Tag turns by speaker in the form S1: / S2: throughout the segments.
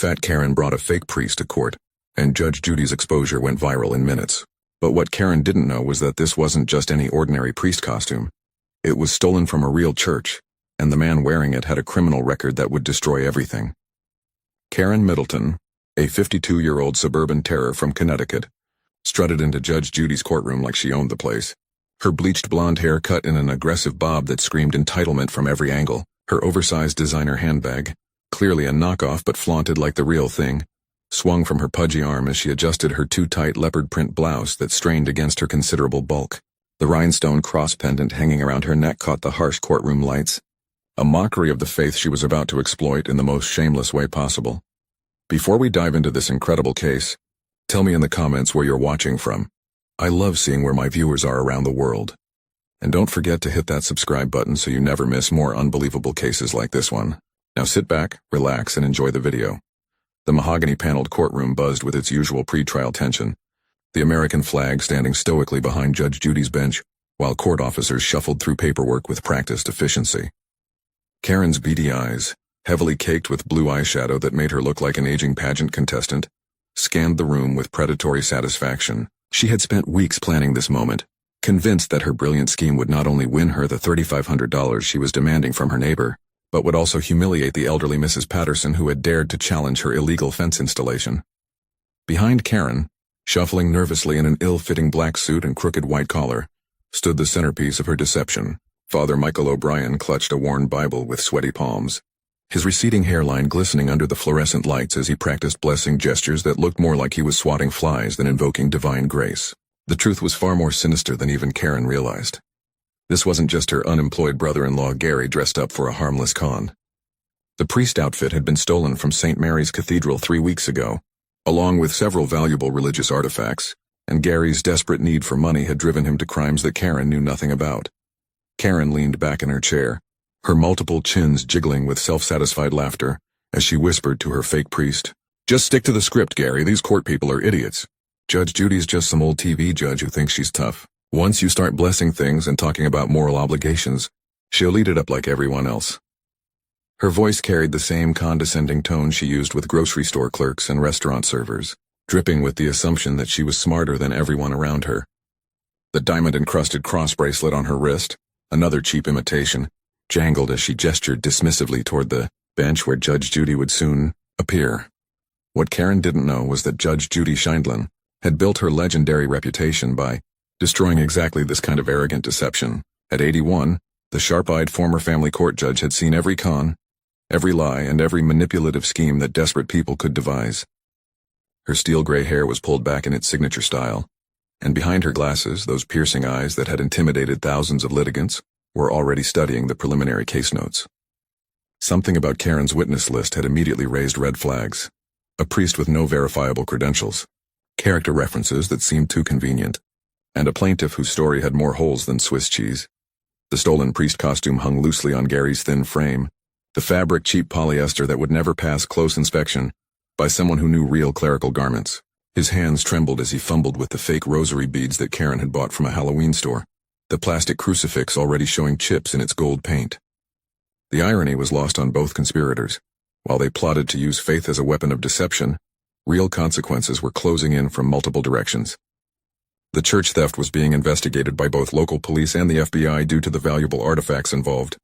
S1: Fat Karen brought a fake priest to court, and Judge Judy's exposure went viral in minutes. But what Karen didn't know was that this wasn't just any ordinary priest costume. It was stolen from a real church, and the man wearing it had a criminal record that would destroy everything. Karen Middleton, a 52-year-old suburban terror from Connecticut, strutted into Judge Judy's courtroom like she owned the place. Her bleached blonde hair cut in an aggressive bob that screamed entitlement from every angle, her oversized designer handbag, clearly a knockoff but flaunted like the real thing, swung from her pudgy arm as she adjusted her too-tight leopard print blouse that strained against her considerable bulk. The rhinestone cross pendant hanging around her neck caught the harsh courtroom lights, a mockery of the faith she was about to exploit in the most shameless way possible. Before we dive into this incredible case, tell me in the comments where you're watching from. I love seeing where my viewers are around the world. And don't forget to hit that subscribe button so you never miss more unbelievable cases like this one. Now sit back, relax, and enjoy the video. The mahogany-paneled courtroom buzzed with its usual pre-trial tension, the American flag standing stoically behind Judge Judy's bench, while court officers shuffled through paperwork with practiced efficiency. Karen's beady eyes, heavily caked with blue eyeshadow that made her look like an aging pageant contestant, scanned the room with predatory satisfaction. She had spent weeks planning this moment, convinced that her brilliant scheme would not only win her the $3,500 she was demanding from her neighbor, but would also humiliate the elderly Mrs. Patterson who had dared to challenge her illegal fence installation. Behind Karen, shuffling nervously in an ill-fitting black suit and crooked white collar, stood the centerpiece of her deception. Father Michael O'Brien clutched a worn Bible with sweaty palms, his receding hairline glistening under the fluorescent lights as he practiced blessing gestures that looked more like he was swatting flies than invoking divine grace. The truth was far more sinister than even Karen realized. This wasn't just her unemployed brother-in-law Gary dressed up for a harmless con. The priest outfit had been stolen from St. Mary's Cathedral 3 weeks ago, along with several valuable religious artifacts, and Gary's desperate need for money had driven him to crimes that Karen knew nothing about. Karen leaned back in her chair, her multiple chins jiggling with self-satisfied laughter, as she whispered to her fake priest, "Just stick to the script, Gary. These court people are idiots. Judge Judy's just some old TV judge who thinks she's tough. Once you start blessing things and talking about moral obligations, she'll eat it up like everyone else." Her voice carried the same condescending tone she used with grocery store clerks and restaurant servers, dripping with the assumption that she was smarter than everyone around her. The diamond-encrusted cross bracelet on her wrist, another cheap imitation, jangled as she gestured dismissively toward the bench where Judge Judy would soon appear. What Karen didn't know was that Judge Judy Scheindlin had built her legendary reputation by destroying exactly this kind of arrogant deception. At 81, the sharp-eyed former family court judge had seen every con, every lie, and every manipulative scheme that desperate people could devise. Her steel-gray hair was pulled back in its signature style, and behind her glasses, those piercing eyes that had intimidated thousands of litigants were already studying the preliminary case notes. Something about Karen's witness list had immediately raised red flags. A priest with no verifiable credentials, character references that seemed too convenient, and a plaintiff whose story had more holes than Swiss cheese. The stolen priest costume hung loosely on Gary's thin frame, the fabric cheap polyester that would never pass close inspection by someone who knew real clerical garments. His hands trembled as he fumbled with the fake rosary beads that Karen had bought from a Halloween store, the plastic crucifix already showing chips in its gold paint. The irony was lost on both conspirators. While they plotted to use faith as a weapon of deception, real consequences were closing in from multiple directions. The church theft was being investigated by both local police and the FBI due to the valuable artifacts involved.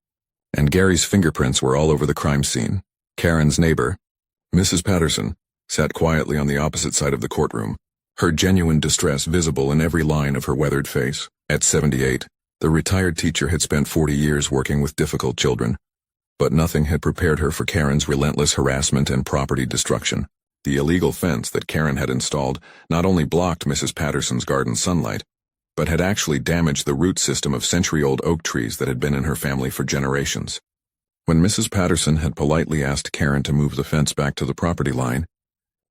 S1: And Gary's fingerprints were all over the crime scene. Karen's neighbor, Mrs. Patterson, sat quietly on the opposite side of the courtroom, her genuine distress visible in every line of her weathered face. At 78, the retired teacher had spent 40 years working with difficult children, but nothing had prepared her for Karen's relentless harassment and property destruction. The illegal fence that Karen had installed not only blocked Mrs. Patterson's garden sunlight, but had actually damaged the root system of century-old oak trees that had been in her family for generations. When Mrs. Patterson had politely asked Karen to move the fence back to the property line,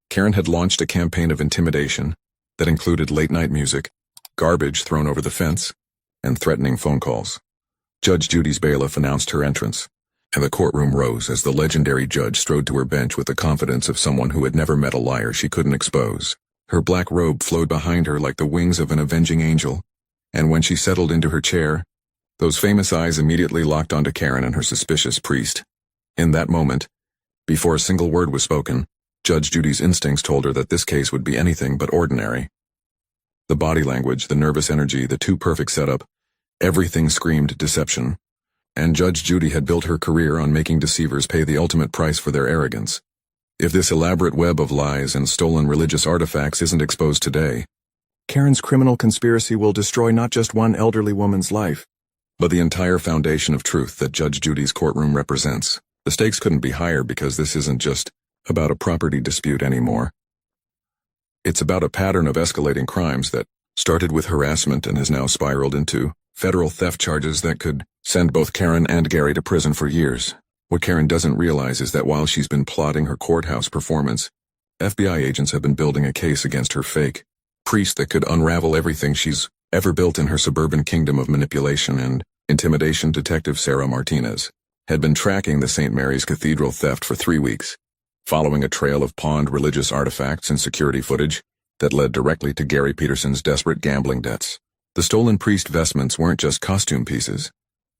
S1: Karen had launched a campaign of intimidation that included late-night music, garbage thrown over the fence, and threatening phone calls. Judge Judy's bailiff announced her entrance, and the courtroom rose as the legendary judge strode to her bench with the confidence of someone who had never met a liar she couldn't expose. Her black robe flowed behind her like the wings of an avenging angel, and when she settled into her chair, those famous eyes immediately locked onto Karen and her suspicious priest. In that moment, before a single word was spoken, Judge Judy's instincts told her that this case would be anything but ordinary. The body language, the nervous energy, the too-perfect setup, everything screamed deception. And Judge Judy had built her career on making deceivers pay the ultimate price for their arrogance. If this elaborate web of lies and stolen religious artifacts isn't exposed today, Karen's criminal conspiracy will destroy not just one elderly woman's life, but the entire foundation of truth that Judge Judy's courtroom represents. The stakes couldn't be higher because this isn't just about a property dispute anymore. It's about a pattern of escalating crimes that started with harassment and has now spiraled into federal theft charges that could send both Karen and Gary to prison for years. What Karen doesn't realize is that while she's been plotting her courthouse performance, FBI agents have been building a case against her fake priest that could unravel everything she's ever built in her suburban kingdom of manipulation and intimidation. Detective Sarah Martinez had been tracking the St. Mary's Cathedral theft for 3 weeks, following a trail of pawned religious artifacts and security footage that led directly to Gary Peterson's desperate gambling debts. The stolen priest vestments weren't just costume pieces.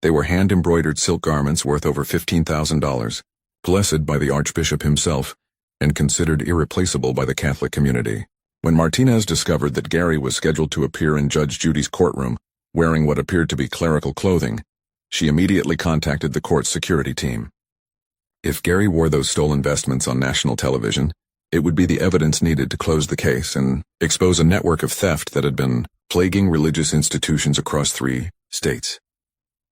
S1: They were hand-embroidered silk garments worth over $15,000, blessed by the Archbishop himself, and considered irreplaceable by the Catholic community. When Martinez discovered that Gary was scheduled to appear in Judge Judy's courtroom, wearing what appeared to be clerical clothing, she immediately contacted the court's security team. If Gary wore those stolen vestments on national television, it would be the evidence needed to close the case and expose a network of theft that had been plaguing religious institutions across 3 states.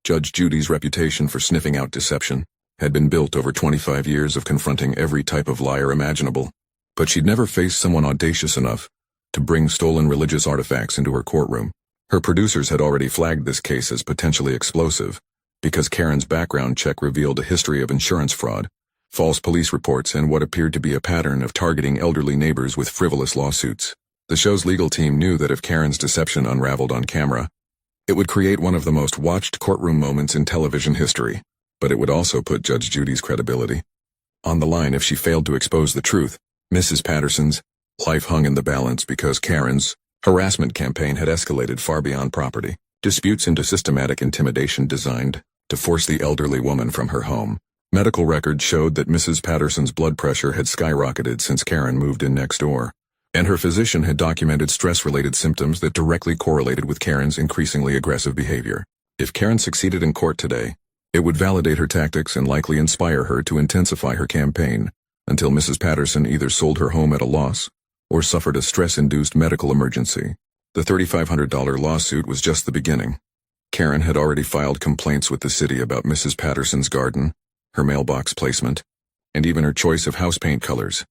S1: Judge Judy's reputation for sniffing out deception had been built over 25 years of confronting every type of liar imaginable, but she'd never faced someone audacious enough to bring stolen religious artifacts into her courtroom. Her producers had already flagged this case as potentially explosive because Karen's background check revealed a history of insurance fraud, false police reports, and what appeared to be a pattern of targeting elderly neighbors with frivolous lawsuits. The show's legal team knew that if Karen's deception unraveled on camera, it would create one of the most watched courtroom moments in television history, but it would also put Judge Judy's credibility on the line if she failed to expose the truth. Mrs. Patterson's life hung in the balance because Karen's harassment campaign had escalated far beyond property disputes into systematic intimidation designed to force the elderly woman from her home. Medical records showed that Mrs. Patterson's blood pressure had skyrocketed since Karen moved in next door, and her physician had documented stress-related symptoms that directly correlated with Karen's increasingly aggressive behavior. If Karen succeeded in court today, it would validate her tactics and likely inspire her to intensify her campaign until Mrs. Patterson either sold her home at a loss or suffered a stress-induced medical emergency. The $3,500 lawsuit was just the beginning. Karen had already filed complaints with the city about Mrs. Patterson's garden, her mailbox placement, and even her choice of house paint colors.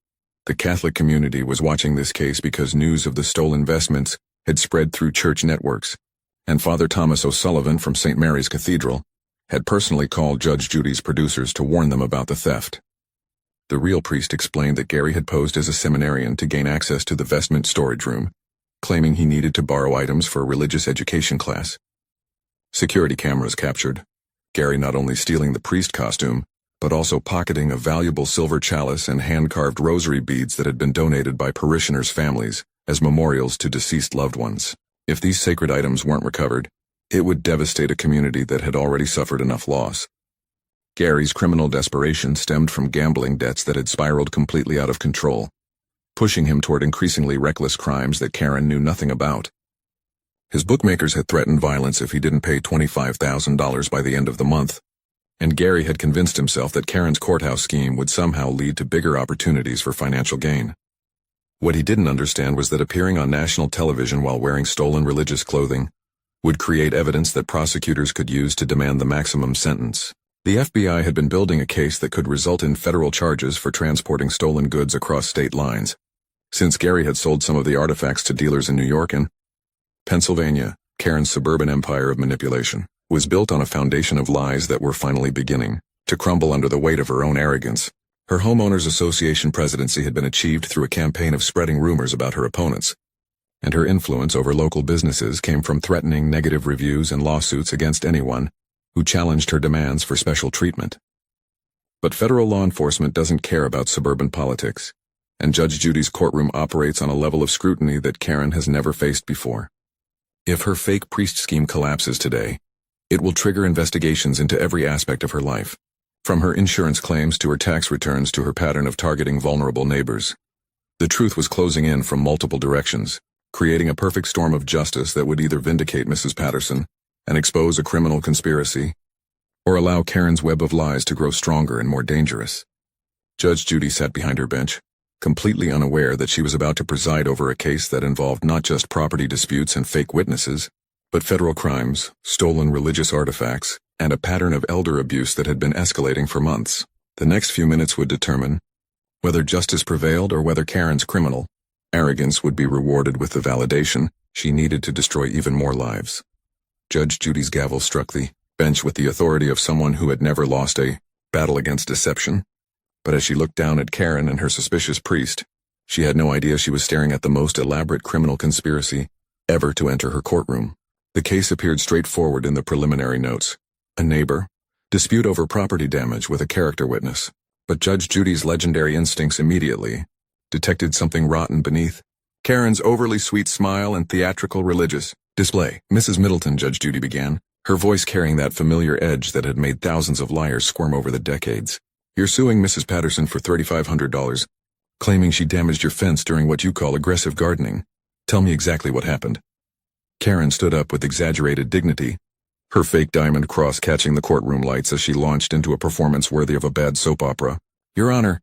S1: The Catholic community was watching this case because news of the stolen vestments had spread through church networks, and Father Thomas O'Sullivan from St. Mary's Cathedral had personally called Judge Judy's producers to warn them about the theft. The real priest explained that Gary had posed as a seminarian to gain access to the vestment storage room, claiming he needed to borrow items for a religious education class. Security cameras captured Gary not only stealing the priest costume, but also pocketing a valuable silver chalice and hand-carved rosary beads that had been donated by parishioners' families as memorials to deceased loved ones. If these sacred items weren't recovered, it would devastate a community that had already suffered enough loss. Gary's criminal desperation stemmed from gambling debts that had spiraled completely out of control, pushing him toward increasingly reckless crimes that Karen knew nothing about. His bookmakers had threatened violence if he didn't pay $25,000 by the end of the month, and Gary had convinced himself that Karen's courthouse scheme would somehow lead to bigger opportunities for financial gain. What he didn't understand was that appearing on national television while wearing stolen religious clothing would create evidence that prosecutors could use to demand the maximum sentence. The FBI had been building a case that could result in federal charges for transporting stolen goods across state lines, since Gary had sold some of the artifacts to dealers in New York and Pennsylvania. Karen's suburban empire of manipulation was built on a foundation of lies that were finally beginning to crumble under the weight of her own arrogance. Her homeowners association presidency had been achieved through a campaign of spreading rumors about her opponents, and her influence over local businesses came from threatening negative reviews and lawsuits against anyone who challenged her demands for special treatment. But federal law enforcement doesn't care about suburban politics, and Judge Judy's courtroom operates on a level of scrutiny that Karen has never faced before. If her fake priest scheme collapses today, it will trigger investigations into every aspect of her life, From her insurance claims to her tax returns to her pattern of targeting vulnerable neighbors. The truth was closing in from multiple directions, creating a perfect storm of justice that would either vindicate Mrs. Patterson and expose a criminal conspiracy, or allow Karen's web of lies to grow stronger and more dangerous. Judge Judy sat behind her bench, completely unaware that she was about to preside over a case that involved not just property disputes and fake witnesses, but federal crimes, stolen religious artifacts, and a pattern of elder abuse that had been escalating for months. The next few minutes would determine whether justice prevailed or whether Karen's criminal arrogance would be rewarded with the validation she needed to destroy even more lives. Judge Judy's gavel struck the bench with the authority of someone who had never lost a battle against deception. But as she looked down at Karen and her suspicious priest, she had no idea she was staring at the most elaborate criminal conspiracy ever to enter her courtroom. The case appeared straightforward in the preliminary notes. A neighbor, dispute over property damage with a character witness. But Judge Judy's legendary instincts immediately detected something rotten beneath Karen's overly sweet smile and theatrical religious display. Mrs. Middleton, Judge Judy began, her voice carrying that familiar edge that had made thousands of liars squirm over the decades. You're suing Mrs. Patterson for $3,500, claiming she damaged your fence during what you call aggressive gardening. Tell me exactly what happened. Karen stood up with exaggerated dignity, her fake diamond cross catching the courtroom lights as she launched into a performance worthy of a bad soap opera. Your Honor,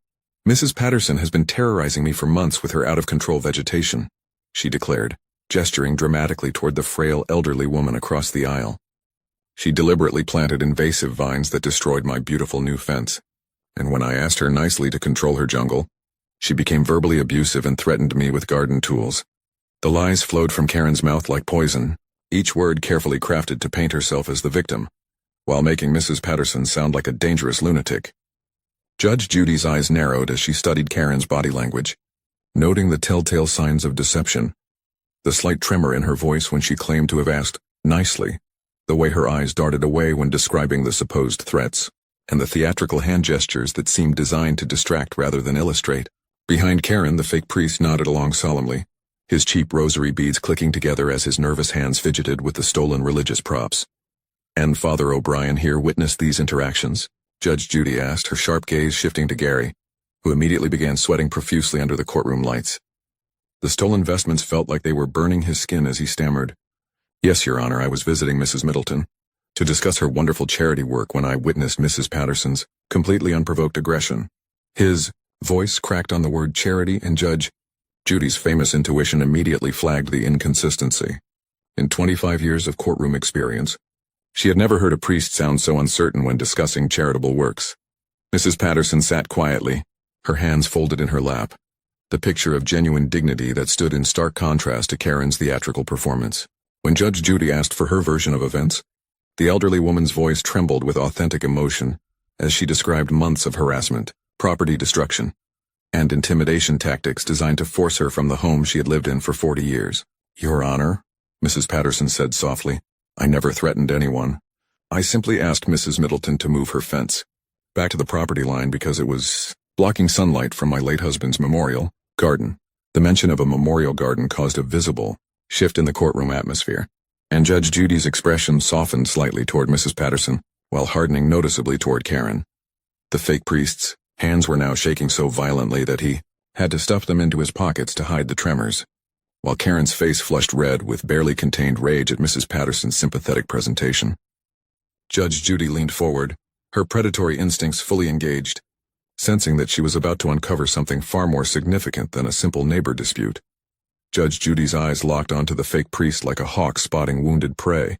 S1: Mrs. Patterson has been terrorizing me for months with her out-of-control vegetation, she declared, gesturing dramatically toward the frail elderly woman across the aisle. She deliberately planted invasive vines that destroyed my beautiful new fence. And when I asked her nicely to control her jungle, she became verbally abusive and threatened me with garden tools. The lies flowed from Karen's mouth like poison, each word carefully crafted to paint herself as the victim, while making Mrs. Patterson sound like a dangerous lunatic. Judge Judy's eyes narrowed as she studied Karen's body language, noting the telltale signs of deception. The slight tremor in her voice when she claimed to have asked nicely, the way her eyes darted away when describing the supposed threats, and the theatrical hand gestures that seemed designed to distract rather than illustrate. Behind Karen, the fake priest nodded along solemnly, his cheap rosary beads clicking together as his nervous hands fidgeted with the stolen religious props. And Father O'Brien here witnessed these interactions? Judge Judy asked, her sharp gaze shifting to Gary, who immediately began sweating profusely under the courtroom lights. The stolen vestments felt like they were burning his skin as he stammered. Yes, Your Honor, I was visiting Mrs. Middleton to discuss her wonderful charity work when I witnessed Mrs. Patterson's completely unprovoked aggression. His voice cracked on the word charity, and Judge Judy's famous intuition immediately flagged the inconsistency. In 25 years of courtroom experience, she had never heard a priest sound so uncertain when discussing charitable works. Mrs. Patterson sat quietly, her hands folded in her lap, the picture of genuine dignity that stood in stark contrast to Karen's theatrical performance. When Judge Judy asked for her version of events, the elderly woman's voice trembled with authentic emotion as she described months of harassment, property destruction, and intimidation tactics designed to force her from the home she had lived in for 40 years. Your Honor, Mrs. Patterson said softly, I never threatened anyone. I simply asked Mrs. Middleton to move her fence back to the property line because it was blocking sunlight from my late husband's memorial garden. The mention of a memorial garden caused a visible shift in the courtroom atmosphere, and Judge Judy's expression softened slightly toward Mrs. Patterson, while hardening noticeably toward Karen. The fake priest's hands were now shaking so violently that he had to stuff them into his pockets to hide the tremors, while Karen's face flushed red with barely contained rage at Mrs. Patterson's sympathetic presentation. Judge Judy leaned forward, her predatory instincts fully engaged, sensing that she was about to uncover something far more significant than a simple neighbor dispute. Judge Judy's eyes locked onto the fake priest like a hawk spotting wounded prey,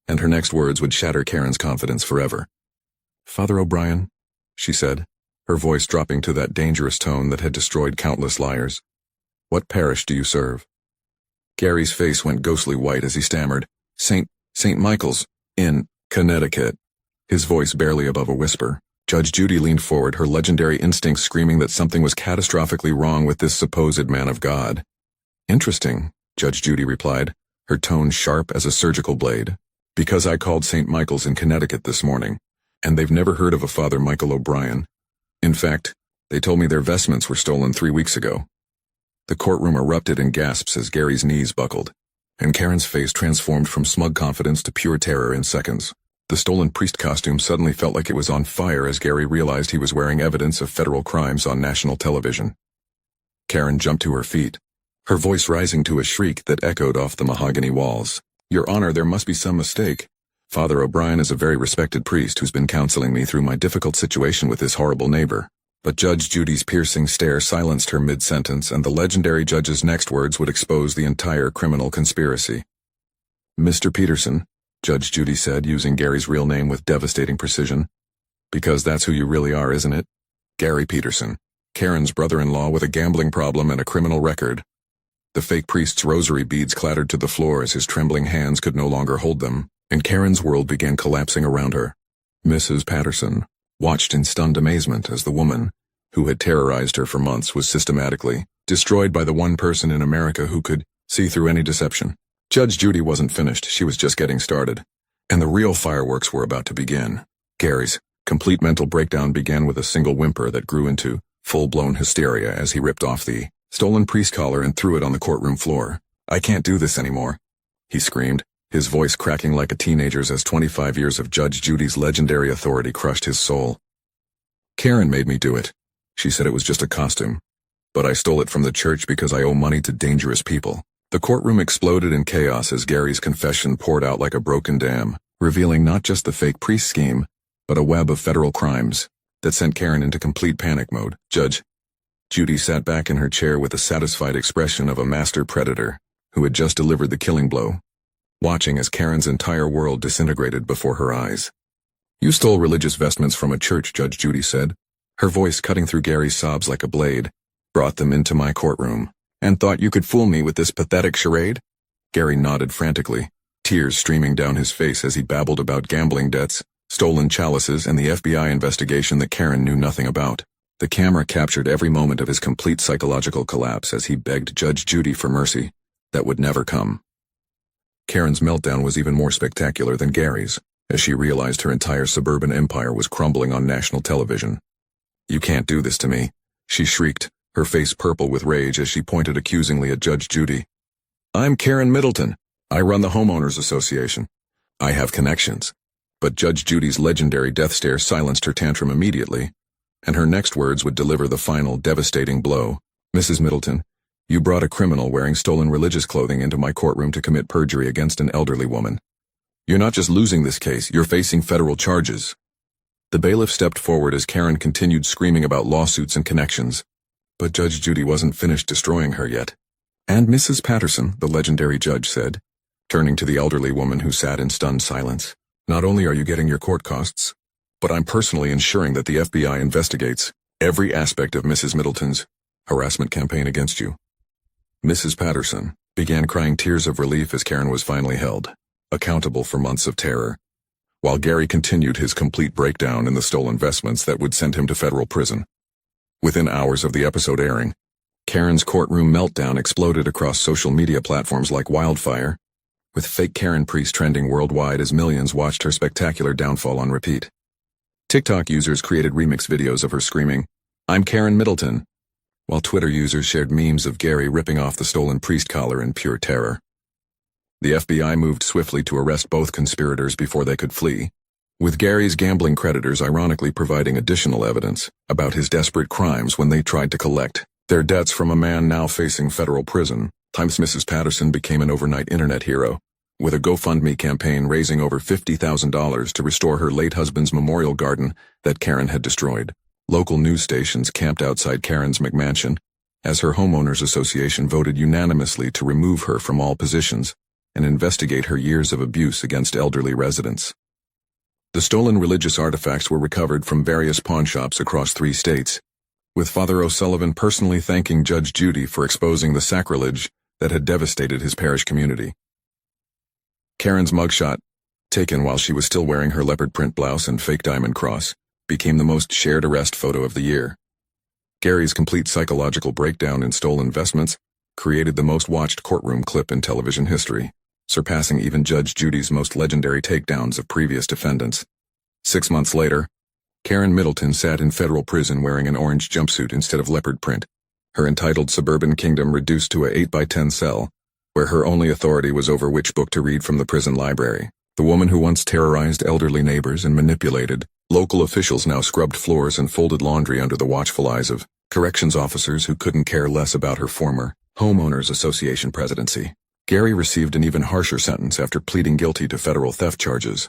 S1: and her next words would shatter Karen's confidence forever. Father O'Brien, she said, her voice dropping to that dangerous tone that had destroyed countless liars. What parish do you serve? Gary's face went ghostly white as he stammered, St. Michael's, in Connecticut, his voice barely above a whisper. Judge Judy leaned forward, her legendary instinct screaming that something was catastrophically wrong with this supposed man of God. Interesting, Judge Judy replied, her tone sharp as a surgical blade. Because I called St. Michael's in Connecticut this morning, and they've never heard of a Father Michael O'Brien. In fact, they told me their vestments were stolen 3 weeks ago. The courtroom erupted in gasps as Gary's knees buckled, and Karen's face transformed from smug confidence to pure terror in seconds. The stolen priest costume suddenly felt like it was on fire as Gary realized he was wearing evidence of federal crimes on national television. Karen jumped to her feet, her voice rising to a shriek that echoed off the mahogany walls. "Your Honor, there must be some mistake. Father O'Brien is a very respected priest who's been counseling me through my difficult situation with this horrible neighbor." But Judge Judy's piercing stare silenced her mid-sentence, and the legendary judge's next words would expose the entire criminal conspiracy. "Mr. Peterson," Judge Judy said, using Gary's real name with devastating precision. "Because that's who you really are, isn't it? Gary Peterson, Karen's brother-in-law with a gambling problem and a criminal record." The fake priest's rosary beads clattered to the floor as his trembling hands could no longer hold them, and Karen's world began collapsing around her. Mrs. Patterson watched in stunned amazement as the woman, who had terrorized her for months, was systematically destroyed by the one person in America who could see through any deception. Judge Judy wasn't finished, she was just getting started. And the real fireworks were about to begin. Gary's complete mental breakdown began with a single whimper that grew into full-blown hysteria as he ripped off the stolen priest collar and threw it on the courtroom floor. "I can't do this anymore," he screamed, his voice cracking like a teenager's as 25 years of Judge Judy's legendary authority crushed his soul. "Karen made me do it. She said it was just a costume. But I stole it from the church because I owe money to dangerous people." The courtroom exploded in chaos as Gary's confession poured out like a broken dam, revealing not just the fake priest scheme, but a web of federal crimes that sent Karen into complete panic mode. Judge Judy sat back in her chair with the satisfied expression of a master predator who had just delivered the killing blow, watching as Karen's entire world disintegrated before her eyes. "You stole religious vestments from a church," Judge Judy said, her voice cutting through Gary's sobs like a blade. "Brought them into my courtroom, and thought you could fool me with this pathetic charade?" Gary nodded frantically, tears streaming down his face as he babbled about gambling debts, stolen chalices, and the FBI investigation that Karen knew nothing about. The camera captured every moment of his complete psychological collapse as he begged Judge Judy for mercy that would never come. Karen's meltdown was even more spectacular than Gary's, as she realized her entire suburban empire was crumbling on national television. "You can't do this to me," she shrieked, her face purple with rage as she pointed accusingly at Judge Judy. "I'm Karen Middleton. I run the Homeowners Association. I have connections." But Judge Judy's legendary death stare silenced her tantrum immediately, and her next words would deliver the final devastating blow. "Mrs. Middleton, you brought a criminal wearing stolen religious clothing into my courtroom to commit perjury against an elderly woman. You're not just losing this case, you're facing federal charges." The bailiff stepped forward as Karen continued screaming about lawsuits and connections. But Judge Judy wasn't finished destroying her yet. "And Mrs. Patterson," the legendary judge said, turning to the elderly woman who sat in stunned silence, "not only are you getting your court costs, but I'm personally ensuring that the FBI investigates every aspect of Mrs. Middleton's harassment campaign against you." Mrs. Patterson began crying tears of relief as Karen was finally held accountable for months of terror, while Gary continued his complete breakdown in the stolen investments that would send him to federal prison. Within hours of the episode airing, Karen's courtroom meltdown exploded across social media platforms like wildfire, with fake Karen priest trending worldwide as millions watched her spectacular downfall on repeat. TikTok users created remix videos of her screaming, "I'm Karen Middleton," while Twitter users shared memes of Gary ripping off the stolen priest collar in pure terror. The FBI moved swiftly to arrest both conspirators before they could flee, with Gary's gambling creditors ironically providing additional evidence about his desperate crimes when they tried to collect their debts from a man now facing federal prison. Mrs. Patterson became an overnight internet hero, with a GoFundMe campaign raising over $50,000 to restore her late husband's memorial garden that Karen had destroyed. Local news stations camped outside Karen's McMansion, as her homeowners association voted unanimously to remove her from all positions and investigate her years of abuse against elderly residents. The stolen religious artifacts were recovered from various pawnshops across 3 states, with Father O'Sullivan personally thanking Judge Judy for exposing the sacrilege that had devastated his parish community. Karen's mugshot, taken while she was still wearing her leopard print blouse and fake diamond cross, became the most shared arrest photo of the year. Gary's complete psychological breakdown in stolen investments created the most watched courtroom clip in television history, surpassing even Judge Judy's most legendary takedowns of previous defendants. 6 months later, Karen Middleton sat in federal prison wearing an orange jumpsuit instead of leopard print, her entitled suburban kingdom reduced to a 8x10 cell, where her only authority was over which book to read from the prison library. The woman who once terrorized elderly neighbors and manipulated local officials now scrubbed floors and folded laundry under the watchful eyes of corrections officers who couldn't care less about her former Homeowners Association presidency. Gary received an even harsher sentence after pleading guilty to federal theft charges.